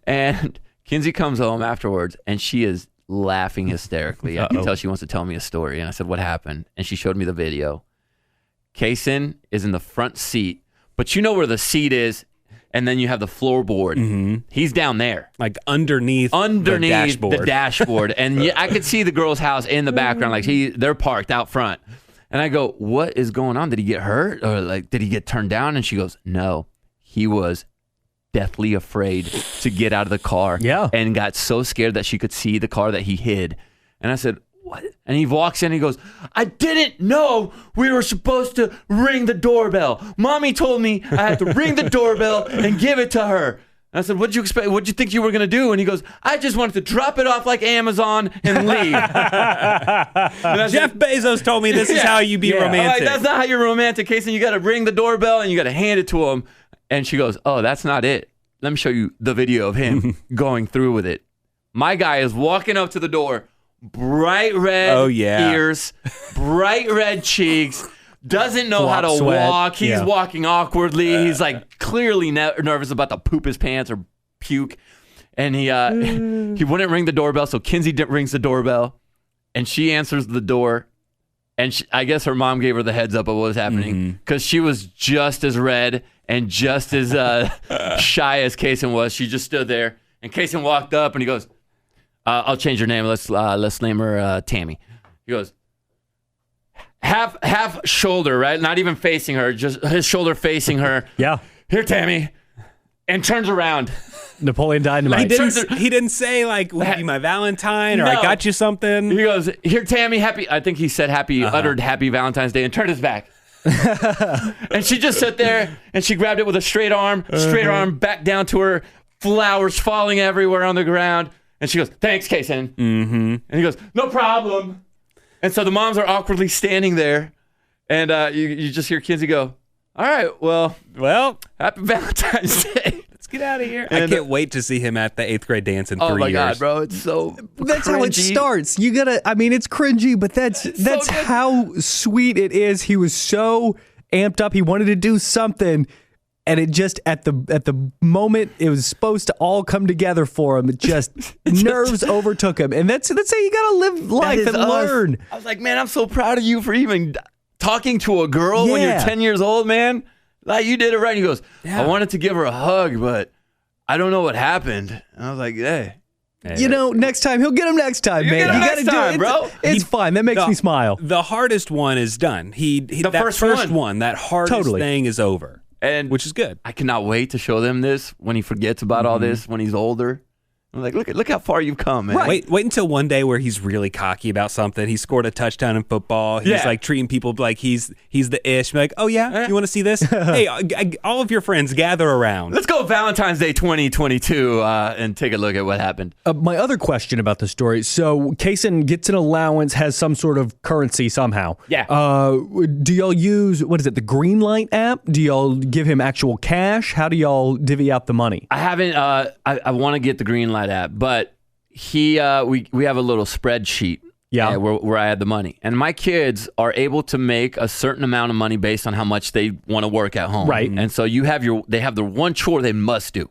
And Kinsey comes home afterwards, and she is laughing hysterically. I can tell she wants to tell me a story. And I said, what happened? And she showed me the video. Cason is in the front seat, but you know where the seat is, and then you have the floorboard. He's down there. Like underneath the dashboard. And I could see the girl's house in the background. Like they're parked out front. And I go, what is going on? Did he get hurt? Or like, did he get turned down? And she goes, no, he was deathly afraid to get out of the car. Yeah. And got so scared that she could see the car that he hid. And I said, what? And he walks in and he goes, I didn't know we were supposed to ring the doorbell. Mommy told me I had to ring the doorbell and give it to her. And I said, what'd you expect? What'd you think you were going to do? And he goes, I just wanted to drop it off like Amazon and leave. And Jeff Bezos told me this is how you be romantic. Like, that's not how you're romantic, Cason. You got to ring the doorbell and you got to hand it to him. And she goes, oh, that's not it. Let me show you the video of him going through with it. My guy is walking up to the door, bright red ears, bright red cheeks, doesn't know how to walk. He's walking awkwardly. He's like clearly nervous about to poop his pants or puke. And he wouldn't ring the doorbell, so Kinsey rings the doorbell, and she answers the door. And I guess her mom gave her the heads up of what was happening because she was just as red and just as shy as Cason was. She just stood there, and Cason walked up, and he goes, I'll change her name. Let's name her Tammy. He goes, half shoulder, right? Not even facing her, just his shoulder facing her. Yeah. Here, Tammy. And turns around. Napoleon Dynamite. He didn't say, like, will you be my Valentine or I got you something. He goes, here, Tammy, I think he said uttered happy Valentine's Day and turned his back. And she just sat there and she grabbed it with a straight arm back down to her, flowers falling everywhere on the ground. And she goes, thanks, Cason. And he goes, no problem. And so the moms are awkwardly standing there, and you just hear Kinsey go, all right, well, happy Valentine's Day. Let's get out of here. And I can't wait to see him at the 8th grade dance in 3 years. Oh, my God, bro. It's so That's cringy. how it starts. You got to, I mean, it's cringy, but that's how sweet it is. He was so amped up. He wanted to do something. And it just at the moment it was supposed to all come together for him, it just nerves overtook him. And that's how you gotta live life and learn. I was like, man, I'm so proud of you for even talking to a girl when you're 10 years old, man. Like, you did it right. And he goes, I wanted to give her a hug, but I don't know what happened. And I was like, hey. You know, next time he'll get him next time, man. You gotta do it, bro. It's fine. That makes me smile. The hardest one is done. That first one, that hardest thing is over. And which is good. I cannot wait to show them this when he forgets about all this when he's older. I'm like, look how far you've come, man. Right. Wait until one day where he's really cocky about something. He scored a touchdown in football. He's like treating people like he's the ish. Be like, oh yeah, you want to see this? Hey, all of your friends gather around. Let's go Valentine's Day 2022 and take a look at what happened. My other question about the story. So Cason gets an allowance, has some sort of currency somehow. Yeah. Do y'all use, what is it, the Greenlight app? Do y'all give him actual cash? How do y'all divvy out the money? I haven't. I want to get the Greenlight app, but we have a little spreadsheet where I had the money, and my kids are able to make a certain amount of money based on how much they want to work at home, right? And so they have the one chore they must do.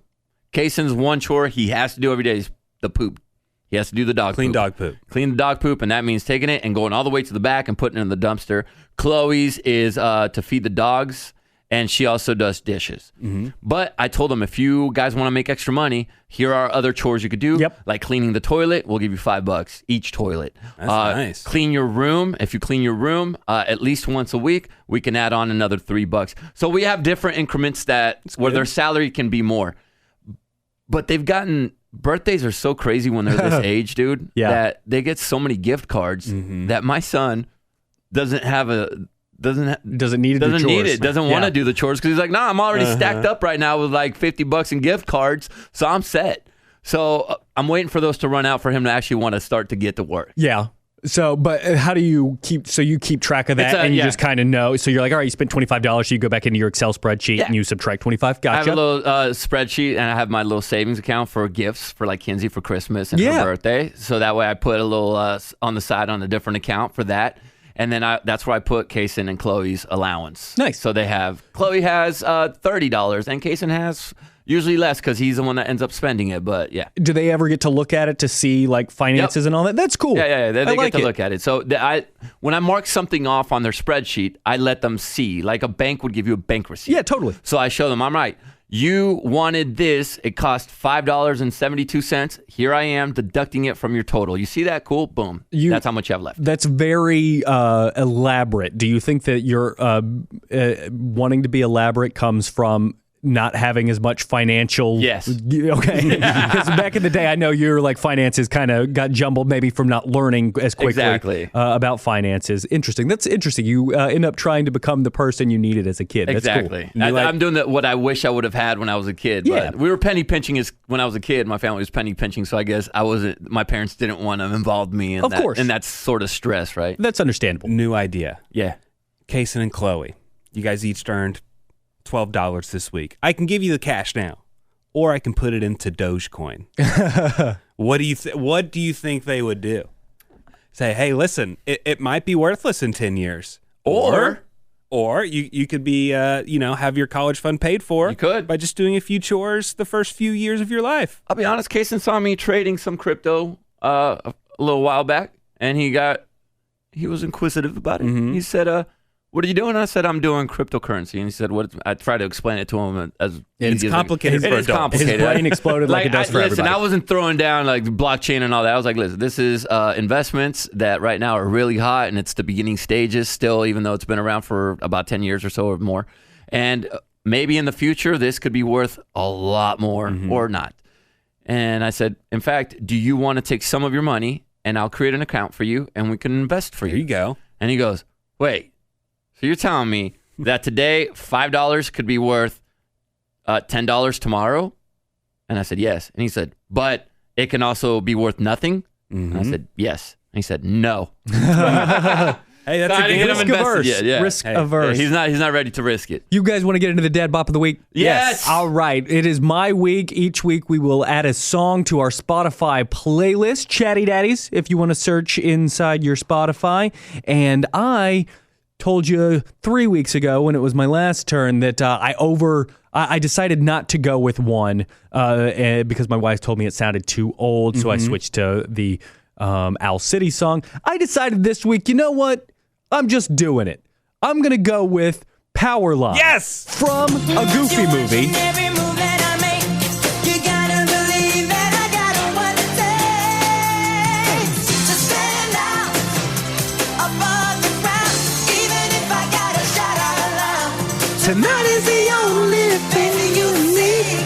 Cason's one chore he has to do every day is the poop. He has to do the clean dog poop, and that means taking it and going all the way to the back and putting it in the dumpster. Chloe's is to feed the dogs. And she also does dishes. But I told them, if you guys want to make extra money, here are other chores you could do. Like cleaning the toilet, we'll give you $5 each toilet. That's nice. Clean your room. If you clean your room at least once a week, we can add on another $3. So we have different increments where their salary can be more. But birthdays are so crazy when they're this age, dude, that they get so many gift cards that my son doesn't need it. Doesn't want to do the chores because he's like, nah, I'm already stacked up right now with like $50 in gift cards, so I'm set. So I'm waiting for those to run out for him to actually want to start to get to work. Yeah. So, but how do you keep track of that and you just kind of know? So you're like, all right, you spent $25, so you go back into your Excel spreadsheet and you subtract 25. Gotcha. I have a little spreadsheet, and I have my little savings account for gifts for like Kinsey for Christmas and her birthday. So that way I put a little on the side on a different account for that. And then that's where I put Cason and Chloe's allowance. Nice. So Chloe has $30, and Cason has usually less because he's the one that ends up spending it. But yeah. Do they ever get to look at it to see like finances and all that? That's cool. Yeah. They get to look at it. So when I mark something off on their spreadsheet, I let them see. Like a bank would give you a bank receipt. Yeah, totally. So I show them, I'm right. You wanted this. It cost $5.72. Here I am deducting it from your total. You see that? Cool. Boom. That's how much you have left. That's very elaborate. Do you think that your wanting to be elaborate comes from not having as much financial. Yes. Okay. Because back in the day, I know your like finances kind of got jumbled maybe from not learning as quickly about finances. Interesting. That's interesting. You end up trying to become the person you needed as a kid. That's exactly. Cool. I'm doing what I wish I would have had when I was a kid. Yeah. But we were penny pinching when I was a kid. My family was penny pinching, so I guess my parents didn't want to involve me in that sort of stress, right? That's understandable. New idea. Yeah. Cason and Chloe, you guys each earned $12 this week. I can give you the cash now, or I can put it into Dogecoin. What do you think they would do? Say, hey, listen, it might be worthless in 10 years. Or you could be, have your college fund paid for. You could. By just doing a few chores the first few years of your life. I'll be honest, Cason saw me trading some crypto a little while back, and he was inquisitive about it. Mm-hmm. He said, what are you doing? I said, I'm doing cryptocurrency. And he said, what? I tried to explain it to him as it's complicated. It is complicated. His brain exploded like it does for everybody. Listen, I wasn't throwing down like blockchain and all that. I was like, listen, this is investments that right now are really hot, and it's the beginning stages still, even though it's been around for about 10 years or so or more. And maybe in the future, this could be worth a lot more or not. And I said, in fact, do you want to take some of your money and I'll create an account for you and we can invest for you? There you go. And he goes, wait. So you're telling me that today $5 could be worth $10 tomorrow? And I said, yes. And he said, but it can also be worth nothing? And I said, yes. And he said, no. Hey, that's a game. Risk averse. Yeah. Risk averse. He's not ready to risk it. You guys want to get into the Dad Bop of the Week? Yes. All right. It is my week. Each week we will add a song to our Spotify playlist, Chatty Daddies, if you want to search inside your Spotify. And I told you 3 weeks ago when it was my last turn that I decided not to go with one because my wife told me it sounded too old, so I switched to the Owl City song. I decided this week, you know what? I'm just doing it. I'm going to go with Powerline. Yes! From a Goofy movie. Tonight is the only thing you need.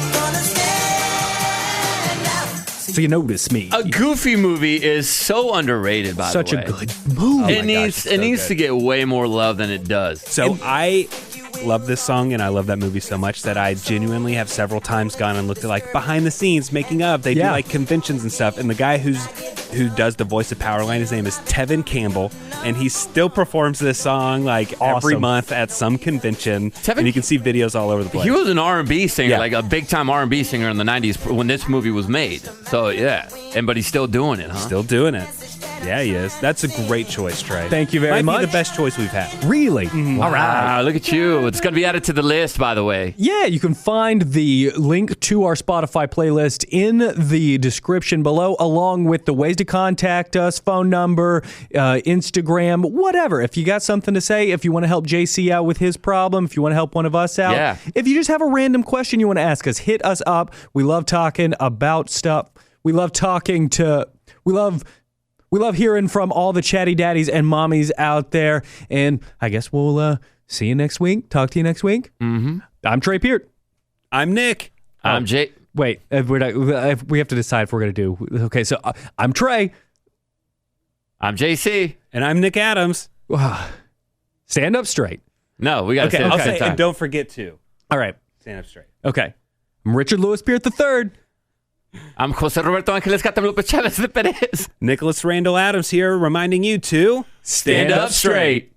So you notice me. A Goofy movie is so underrated, by Such the way. a good movie. It needs to get way more love than it does. So I love this song and I love that movie so much that I genuinely have several times gone and looked at like behind the scenes making of. They do like conventions and stuff. And the guy who does the voice of Powerline, his name is Tevin Campbell, and he still performs this song like every month at some convention. And you can see videos all over the place. He was an R&B singer, like a big time R&B singer in the 90s when this movie was made. So yeah, but he's still doing it, huh? Still doing it. Yeah, he is. That's a great choice, Trey. Thank you very much. Might be the best choice we've had. Really? Mm-hmm. All right. Look at you. It's going to be added to the list, by the way. Yeah, you can find the link to our Spotify playlist in the description below, along with the ways to contact us, phone number, Instagram, whatever. If you got something to say, if you want to help JC out with his problem, if you want to help one of us out, if you just have a random question you want to ask us, hit us up. We love talking about stuff. We love talking to... We love hearing from all the chatty daddies and mommies out there. And I guess we'll see you next week. Talk to you next week. Mm-hmm. I'm Trey Peart. I'm Nick. I'm Jay. Wait, we have to decide if we're going to do. Okay, so I'm Trey. I'm JC. And I'm Nick Adams. Stand up straight. No, we got to stand up straight. And don't forget to. All right. Stand up straight. Okay. I'm Richard Louis Peart III. I'm Jose Roberto Angeles Catalupe Chavez de Perez. Nicholas Randall Adams here reminding you to stand up straight.